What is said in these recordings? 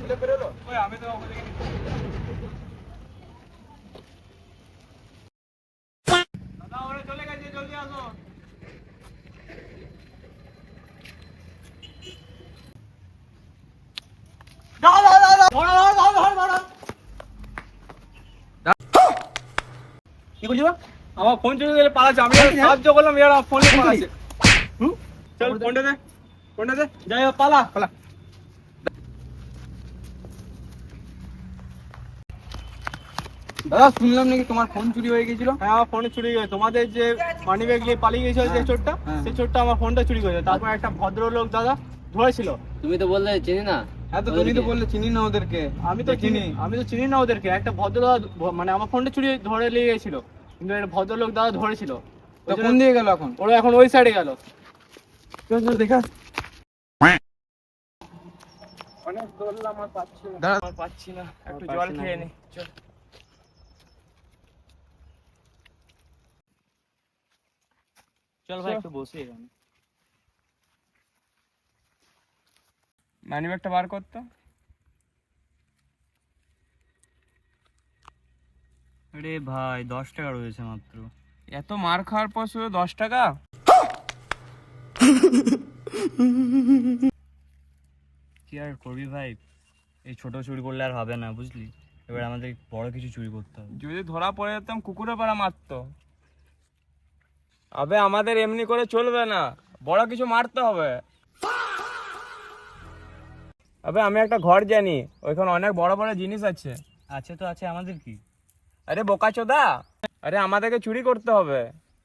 ছেলে বেরোলো? ওই আমি তো ওখানে দাদা ওরা চলে গেছে, জলদি আসো। কি করছিস? আমার ফোন চুরি করে পালাচ্ছে, আমি সাহায্য করলাম, এরা ফোন নিয়ে পালাচ্ছে। চল ফোনটা দে, ফোনটা দে, যাই হোক, পালা। পালা। দাদা শুনলাম নাকি তোমার ফোন চুরি হয়ে গেছিল? হ্যাঁ আমার ফোনে চুরি গেছে, তোমাদের যে মানি ব্যাগ নিয়ে পালিয়ে গেছিল যে চোরটা, সেই চোরটা আমার ফোনটা চুরি করেছে। তারপর একটা ভদ্রলোক দাদা ধরেছিল। তুমি তো বললে চিনি না। হ্যাঁ তো তুমি তো বললে চিনি না ওদেরকে। আমি তো চিনি না ওদেরকে। একটা ভদ্রদাদা মানে আমার ফোনটা চুরি ধরে নিয়ে গেছিল, কিন্তু একটা ভদ্রলোক দাদা ধরেছিল। তো কোন দিকে গেল এখন? ওরা এখন ওই সাইডে গেল। চল চল দেখা। অনেক দৌড়লাম, আর পাচ্ছি না, দাঁড়া। আর পাচ্ছি না, একটু জল খেয়ে নি। চল চল ভাই একটু বসি এখানে। মানি ব্যাগটা বার করতো। আরে ভাই 10 টাকা রয়েছে মাত্র। এত মার খাওয়ার পর শুধু 10 টাকা? কি আর করবি ভাই, এই ছোট চুরি করলে আর হবে না বুঝলি, এবার আমাদের বড় কিছু চুরি করতে হবে। যদি ধরা পড়ে যেতাম কুকুরে পাড়া মারতো। আবে আমাদের এমনি করে চলবে না, বড় কিছু মারতে হবে। আবে আমি একটা ঘর জানি, ওইখানে অনেক বড় বড় জিনিস আছে। আছে তো আছে, আমাদের কি? আরে বোকাচোদা, আরে আমাদেরকে চুরি করতে হবে।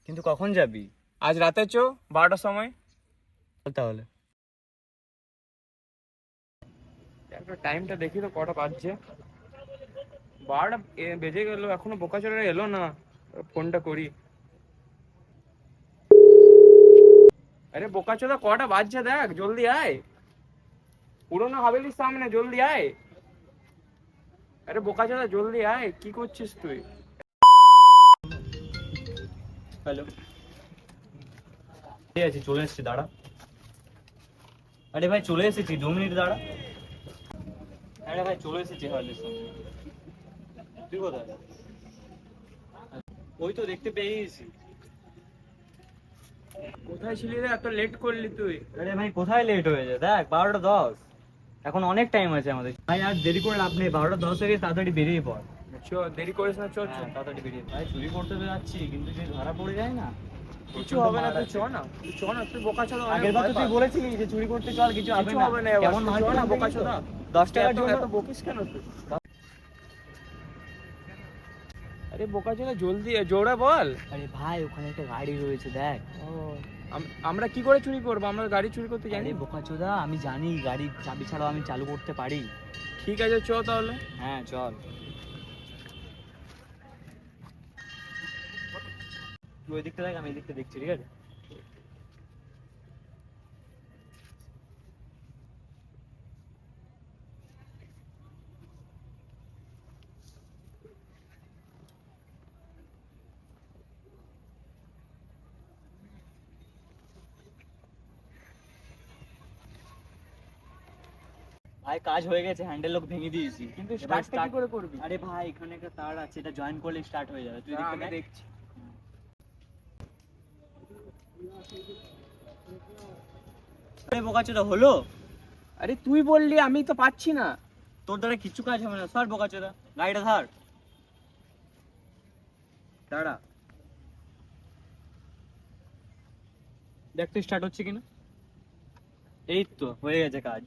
কিন্তু কখন যাবি? আজ রাতে 12টার সময়। চল তাহলে। একটা টাইমটা দেখি তো কটা বাজছে। 12টা বেজে গেল, এখনো বোকাচোদারা এলো না। ফোনটা করি। আরে বোকাচোদা কটা বাজছে দেখ, জলদি আয়। পুরোনো হাভেলির সামনে, জলদি আয়। আরে বোকাচোদা জলদি আয়, কি করছিস তুই? হ্যালো, ঠিক আছে চলে এসেছি, দাঁড়া। আরে ভাই চলে এসেছি, 2 মিনিট দাঁড়া। আরে ভাই চলে এসেছি হালের সামনে। তুই কোথায়? ওই তো দেখতে পেয়ে গেছি। কোথায় ছিলি রে, এত লেট করলি তুই? আরে ভাই কোথায় লেট হয়েছে, দেখ 12টা 10, এখন অনেক টাইম আছে আমাদের। ভাই আর দেরি করে লাভ নেই, 12টা 10 হয়ে গেছে, তাড়াতাড়ি বেরিয়ে পড়। দেরি করিস না, চল। হ্যাঁ, তাড়াতাড়ি বেরিয়ে পড়। ভাই চুরি করতে তো যাচ্ছি, কিন্তু যদি ধরা পড়ে যায় না, কিছু হবে না, তুই চ না, তুই বোকাচোদা। আগের বার তো তুই বলেছিলি যে চুরি করতে চল, কিছু হবে কিছু না। হবে না এবার, কেমন তুই মার চ না খেলাম বোকাচোদা। 10 টাকার জন্য এত বকিস কেন তুই? আরে বোকাচোদা জলদি জোরে বল। আরে ভাই ওখানে একটা গাড়ি রয়েছে দেখ। ও আমরা কি করে চুরি করবো? আমরা গাড়ি চুরি করতে জানি? আরে বোকাচোদা আমি জানি গাড়ির চাবি ছাড়াও আমি চালু করতে পারি। ঠিক আছে চ তাহলে। হ্যাঁ চল। তুই ওই দিকটা দেখ, আমি এই দিকটা দেখছি, ঠিক আছে? ভাই কাজ হয়ে গেছে, হ্যান্ডেল লক ভেঙে দিয়েছি। কিন্তু এবার স্টার্টটা কি করে করবি? আরে ভাই এখানে একটা তার আছে, এটা জয়েন করলে স্টার্ট হয়ে যাবে। তুই দাঁড়া, দেখতে আমি দেখ। দেখছি। আরে বোকাচোদা হলো? আরে তুই বললি, আমি তো পাচ্ছি না। তোর দ্বারা কিচ্ছু কাজ হবে না, সর বোকাচোদা, গাড়িটা ধর। দাঁড়া, দেখ তো স্টার্ট হচ্ছে কিনা। এই তো হয়ে গেছে কাজ।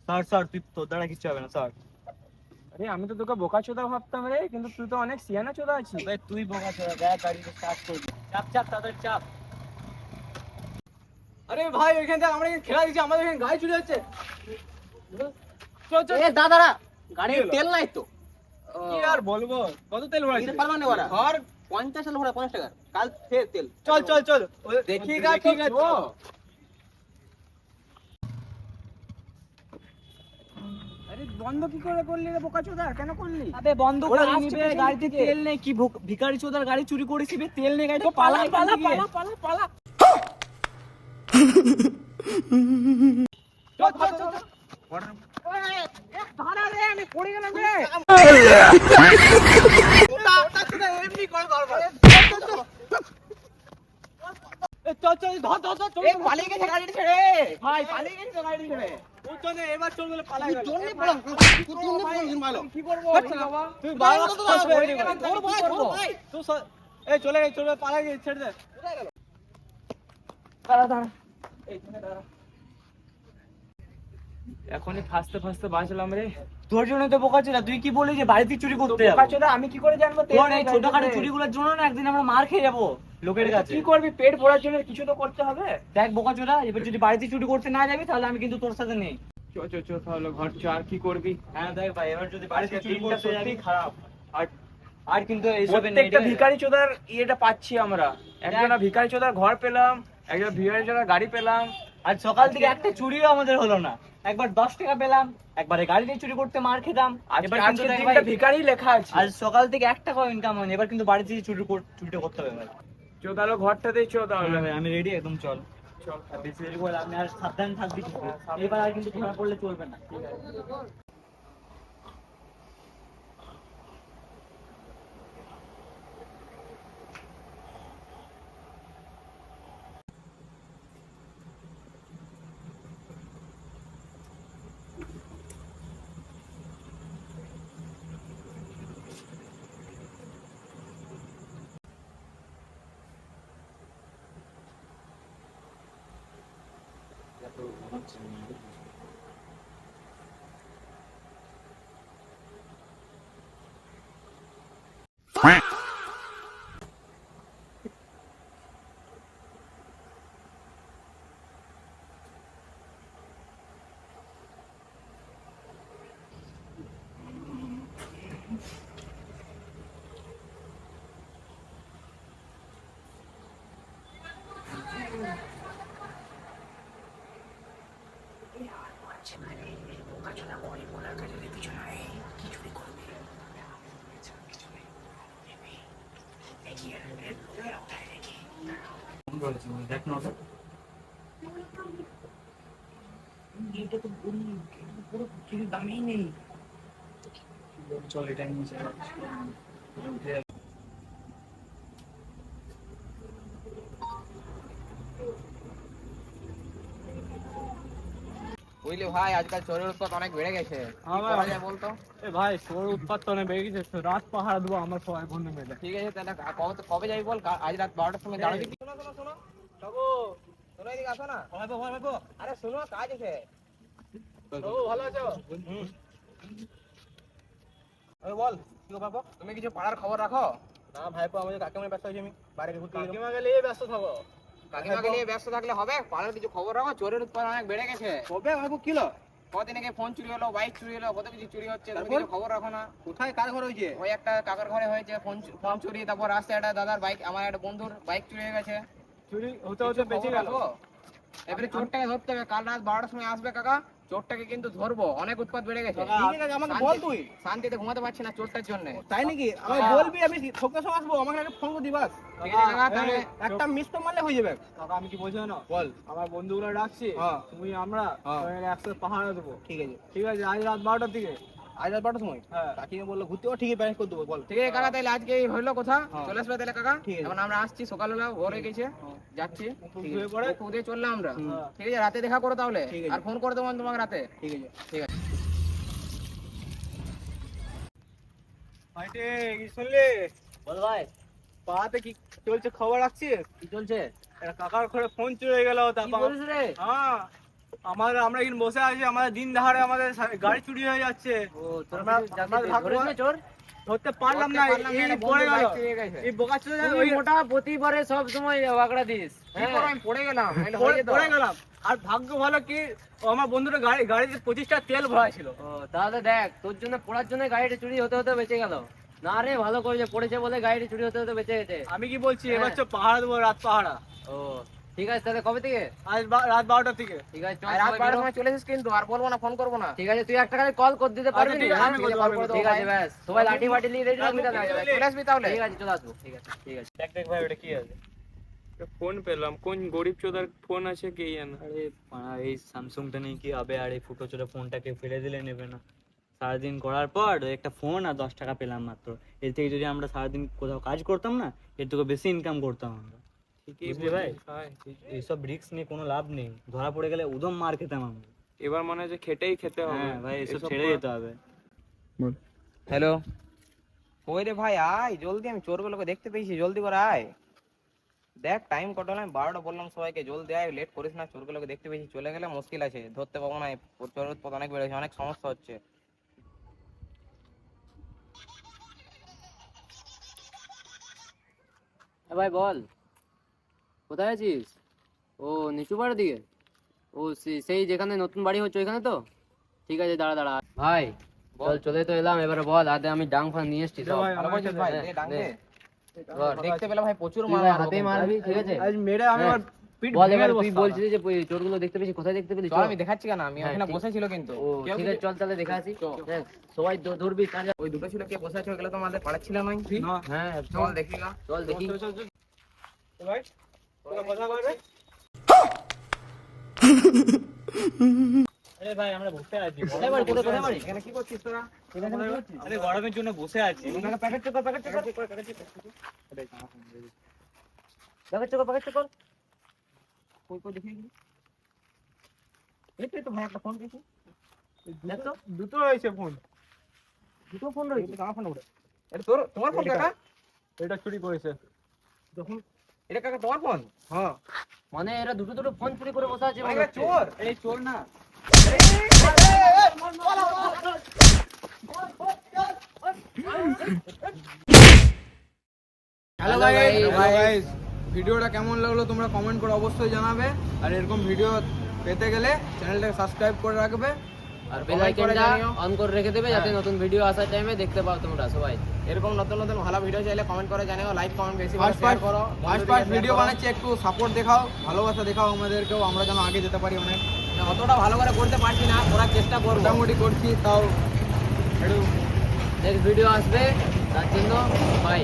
সর সর, তুই তোর দ্বারা কিচ্ছু হবে না, সর। আরে আমি তো তোকে বোকাচোদা ভাবতাম রে, কিন্তু তুই তো অনেক সিয়ানা চোদা আছিস। ভাই তুই বোকাচোদা, দেখ গাড়িটা স্টার্ট করবি। চাপ চাপ তাড়াতাড়ি চাপ। আরে ভাই ওইখান থেকে আমরা খেলা দিচ্ছি, আমাদের এখানে গাড়ি চুরি হচ্ছে। চল চল। এ দাদা, গাড়ির কি হলো? তেল নাই তো। কি আর বলবো, কত তেল ভরাইছিস? এটা পারবা না ওরা। ধর, 50 টাকা ভরা, 50 টাকা। কাল ফের তেল। চল চল চল। দেখি গা তো। আরে বন্ধ কি করে করলি রে বোকাচোদা, কেন করলি? আবে বন্ধ ওরা করে আসছে নিবে, পেছন গাড়িতে থেকে। তেল নেই। কি ভিখারি চোদার গাড়ি চুরি করেছিস, তেল নেই গাড়িতে, পালা পালা পালা এখান থেকে। পালা পালা পালা। চল চল চল। দাঁড়া রে, আমি পড়ে গেলাম রে। ওটা ছিল এমনি কল করবা। চল চল ধর ধর ধর চল। এ পালিয়ে গেছে গাড়ি ছেড়ে ভাই, পালিয়ে গেছে গাড়ি ছেড়ে। তুই চল না, এবার চল বলে পালাই গেল। জন্যই পড়লাম, তুই জন্যই পড়লাম মালো। কি করব বাবা? তুই বাবা তো তো পড়ে গেলাম, তোর ভাই কি করবো? তোর ভাই তুই এই চলে চলে পালাই গেছে, ছেড়ে দে। দাঁড়া দাঁড়া, এইখানে দাঁড়া। এখনই ফাঁসতে ফাঁসতে বাঁচলাম রে। তোর জন্য তো বোকা ছিল, তুই কি বলি যে বাড়িতে চুরি করতে যাবো? বোকাচোদা, আমি কি করে জানবো তেল তোর নেই এই গাড়িতে? ছোটখাটো চুরিগুলোর জন্য না একদিন আমরা মার খেয়ে যাবো লোকের কাছে। কি করবি? পেট ভরার জন্য কিছু তো করতে হবে। দেখ বোকাচোদা, এবার যদি বাড়িতে চুরি করতে না যাবি তাহলে আমি কিন্তু তোর সাথে নেই। চো চো চো, তাহলে ঘর চো, আর কি করবি? হ্যাঁ দেখ ভাই, এবার যদি বাড়িতে আজকে চুরি দিনটা করতে যাবি সত্যি খারাপ। আর আর কিন্তু এইসবে নেই প্রত্যেকটা রে। ভিখারি চোদার ইয়েটা পাচ্ছি আমরা। একজনা ভিখারি চোদার ঘর পেলাম, একজন ভিখারি চোদার গাড়ি পেলাম। আজ সকাল থেকে একটা চুরিও আমাদের হলো না। একবার 10 টাকা পেলাম, একবারে গাড়ি দিয়ে চুরি করতে মার খেতাম। এবার কিন্তু আজকে দেখ দিনটা ভাই, ভিখারি লেখা আছে। আজ সকাল থেকে 1 টাকাও ইনকাম হয়নি, এবার কিন্তু বাড়িতে চুরিটা করতে হবে ভাই। চো তাহলে ঘরটাতেই চো তাহলে। ভাই আমি রেডি, একদম চল। চল। আর বেশি দেরি করে আপনি আর সাবধানে থাকবি কিন্তু। এবার আর কিন্তু ধরা পড়লে চলবে না। ঠিক আছে। দেখ না ওটা। এটা তো পুরো কিছু দামই নেই। চল এটা নিয়ে চল। বুঝলি ভাই, আজকাল চোরের উৎপাত অনেক বেড়ে গেছে। কি করা যায় বলতো? এ ভাই, তোর উৎপাত তো অনেক বেড়ে গেছে, রাত পাহারা দেবো আমার সবাই বন্ধু মিলে। ঠিক আছে তাহলে কবে যাবি বল? আজ রাত 12টার সময় দাঁড়াবি। শোনো শোনো শোনো বাবু, শোনো এদিকে আসো না। আরে শোনো, কাজ আছে। বাবু ভালো আছো? ওই বল, কি বাবু, তুমি কিছু পাড়ার খবর রাখো? না ভাইপো, আমাদের কাকিমার ব্যস্ত হয়েছি, আমি বাইরে ঘুরতে গেলাম। কাকিমা গেলে ব্যস্ত থাকো। কাকিমাকে নিয়ে ব্যস্ত থাকলে হবে? পাড়ার কিছু খবর রাখো, চোরের উৎপাত অনেক বেড়ে গেছে। কবে ভাইপো কিলো? কদিন আগে ফোন চুরি হলো, বাইক চুরি হলো, কত কিছু চুরি হচ্ছে, তুমি কিছু খবর রাখো না? কোথায়, কার ঘরে হয়েছে? ওই একটা কাকার ঘরে হয়েছে ফোন চুরি, তারপর রাস্তায় একটা দাদার বাইক, আমার একটা বন্ধুর বাইক চুরি হয়ে গেছে। চুরি হতে হতে বেঁচে গেল। এবারে চোরটাকে ধরতে হবে, কাল রাত 12টার সময় আসবে কাকা, চোরটাকে কিন্তু ধরবো, অনেক উৎপাত বেড়ে গেছে। আমাকে বল, তুই শান্তিতে ঘুমাতে পারছি না চোরটার জন্য। তাই নাকি? আমাকে বলবি, আমি সঙ্গে সঙ্গে আসবো, আমাকে একটা ফোন করে দিবাস। ঠিক আছে কাকা, তাহলে একটা মিস কল মারলে হয়ে যাবে। কাকা আমি কি বলছি না, বল। আমার বন্ধুগুলো ডাকছি, তুমি আমরা হ্যাঁ। একসাথে পাহাড়া দেবো। ঠিক আছে, ঠিক আছে, আজ রাত 12টার দিকে। আজ রাত 12টার সময়? হ্যাঁ। কাকিমা বললো ঘুরতে যাবো, ঠিক আছে ব্যালেন্স করে দেবো। বল। ঠিক আছে কাকা, তাহলে আজকে এই হইলো কথা, চলে আসবে তাহলে কাকা। ঠিক আছে, এখন আমরা আসছি, সকালবেলা ভোর হয়ে গেছে, যাচ্ছি। শুয়ে পড়ে খুদে চললাম আমরা। হ্যাঁ। ঠিক আছে, রাতে দেখা করো তাহলে, আর ফোন করে দেবো তোমাকে রাতে। ঠিক আছে, ঠিক আছে। ভাইটে কি শুনলি? বল ভাই, পাড়াতে কি চলছে খবর রাখছিস? কি চলছে? একটা কাকার ঘরে ফোন চুরি হয়ে গেল। কি তারপর বলিস রে? হ্যাঁ, আমরা এখানে বসে আছি, আমাদের দিন দাহাড়ে আমাদের গাড়ি চুরি হয়ে যাচ্ছে। ও তোর আমরা ভাগ্য- ধরেছে চোর? ধরতে পারলাম না, এই পড়ে গেল। এই বোকা চুরি তুই মোটা প্রতিবারে সব সময় বাগড়া দিস। কি করবো, আমি পড়ে গেলাম, এটা হয়ে যেত। পড়ে গেলাম। আর ভাগ্য ভালো কি, ও আমার বন্ধুটা গাড়িতে 25টা তেল ভরা ছিল। ও তাহলে দেখ, তোর জন্য পড়ার জন্য গাড়িটা চুরি হতে হতে বেঁচে গেল। না রে, ভালো করেছে, পড়েছে বলে গাড়িটা চুরি হতে হতে বেঁচে গেছে। আমি কি বলছি, এবার হ্যাঁ। তো পাহাড়া দেবো, রাত পাহাড়া। ও ঠিক আছে, তাহলে কবে থেকে? আজ রাত 12টার থেকে। ঠিক আছে, চল আর রাত সবাই 12টার বেরো। সময় চলে এসেছিস কিন্তু, আর বলবো না, ফোন করবো না। ঠিক আছে, তুই একটা খালি কল করে দিতে পারবি ঠিক না? আছে, আমি ঠিক আছে, করবো, কল করে দেবো ঠিক আছে, ভাই। ব্যাস, সবাই লাঠি ফাটি নিয়ে রেডি থাকবি তাহলে। চলে আসবি তাহলে। ঠিক আছে, চলে আসবো। ঠিক আছে, ঠিক আছে। দেখ ভাই, ওটা কি আছে? ফোন পেলাম, কোন গরিব চোদার ফোন আছে কে জানে। আরে এই স্যামসাংটা নেই কি আবে, আর এই ফুটো চোরা ফোনটাকে ফেলে দিলে নেবে না। সারাদিন করার পর একটা ফোন আর 10 টাকা পেলাম মাত্র। এর থেকে যদি আমরা সারাদিন কোথাও কাজ করতাম না, এর থেকে বেশি ইনকাম করতাম আমরা। বুঝলি ভাই? এইসব রিস্ক নিয়ে কোনো লাভ নেই, ধরা পড়ে গেলে উদম মার খেতাম আমরা। এবার মনে হচ্ছে খেটেই খেতে হবে। হ্যাঁ ভাই, এসব এসব ছেড়ে করা- যেতে হবে। হ্যালো, ওই রে ভাই আয় জলদি, আমি চোরগুলোকে দেখতে পেয়েছি, জলদি করে আয়। দেখ টাইম কত হলো, আমি 12টা বললাম সবাইকে জলদি আয়, লেট করিস না, চোরগুলোকে দেখতে পেয়েছি, চলে গেলে মুশকিল আছে, ধরতে পাবো না, চোর উৎপাত অনেক বেড়েছে, অনেক সমস্যা হচ্ছে। ভাই বল, কোথায় আছিস? ও নিচু পাড়ার দিকে? ও সেই যেখানে নতুন বাড়ি হচ্ছে ওইখানে তো? ঠিক আছে, দাঁড়া দাঁড়া ভাই, বল চলে তো এলাম, এবারে বল। আদে আমি ডাং ফাং নিয়ে এসছি সব। ভালো করেছিস ভাই, দে ডাং দে। বল। দেখতে পেলে ভাই প্রচুর তুই মাল ভাই হাতেই মারবি, ঠিক আছে? আজ মেরে আমি হ্যাঁ। ওর পিঠ বল ভেঙে এবার, দেবো তুই সালা। বলছিস যে ওই চোরগুলো দেখতে পেয়েছি, কোথায় দেখতে পেলি? চল আমি দেখাচ্ছি কেন, আমি হ্যাঁ, ওখানে ঠিক- বসে ছিল কিন্তু ও কেউ ঠিক আছে, চল তাহলে দেখা আসি। চল। হ্যাঁ, সবাই ধরবি কাজ। ওই দুটো ছিল, কে বসে আছে ওগুলো তো আমাদের পাড়ার ছিল নয়। না। হ্যাঁ চল দেখি গা। চল দেখি। ভাই তোরা কথা বলবে? আরে ভাই আমরা বসে আছি, কোথায় বাড়ি, কোথায় বাড়ি? এখানে কি করছিস তোরা? আরে গরমের জন্য বসে আছি। প্যাকেট চোর প্যাকেট চোর প্যাকেট কর। কই কই দেখি দেখি। এই তো ভাই একটা ফোন পেয়েছি। দেখ তো, দুটো হয়েছে ফোন। দুটো ফোন রয়েছে। আমার ফোন ওটা। এটা তোর তোমার ফোন কাকা? এটা চুরি করেছে। যখন এটা কাকা তোমার ফোন? হ্যাঁ। মানে এরা দুটো দুটো ফোন চুরি করে বসে আছে মনে ভাই হচ্ছে। চোর। এই চোর না। Hello Hello guys. গাইস, ভিডিওটা কেমন লাগলো তোমরা কমেন্ট করে অবশ্যই জানাবে, আর এরকম ভিডিও পেতে গেলে চ্যানেলটাকে সাবস্ক্রাইব করে রাখবে আর বেল comment করে আইকনটা জানিও। অন করে রেখে দেবে যাতে হ্যাঁ। নতুন ভিডিও আসার টাইমে দেখতে পাও তোমরা সবাই। এরকম নতুন নতুন ভালো ভিডিও চাইলে কমেন্ট করে জানিও, লাইক কমেন্ট বেশি করে ফার্স্ট শেয়ার করো। ফার্স্ট ভিডিও বানাচ্ছি, একটু সাপোর্ট দেখাও, ভালোবাসা দেখাও আমাদেরকেও, আমরা যেন আগে যেতে পারি। অনেক অতটা ভালো করে করতে পারছি না, করার চেষ্টা করবো। মোটামুটি করছি, তাও একটু নেক্সট ভিডিও আসবে, তার জন্য বাই।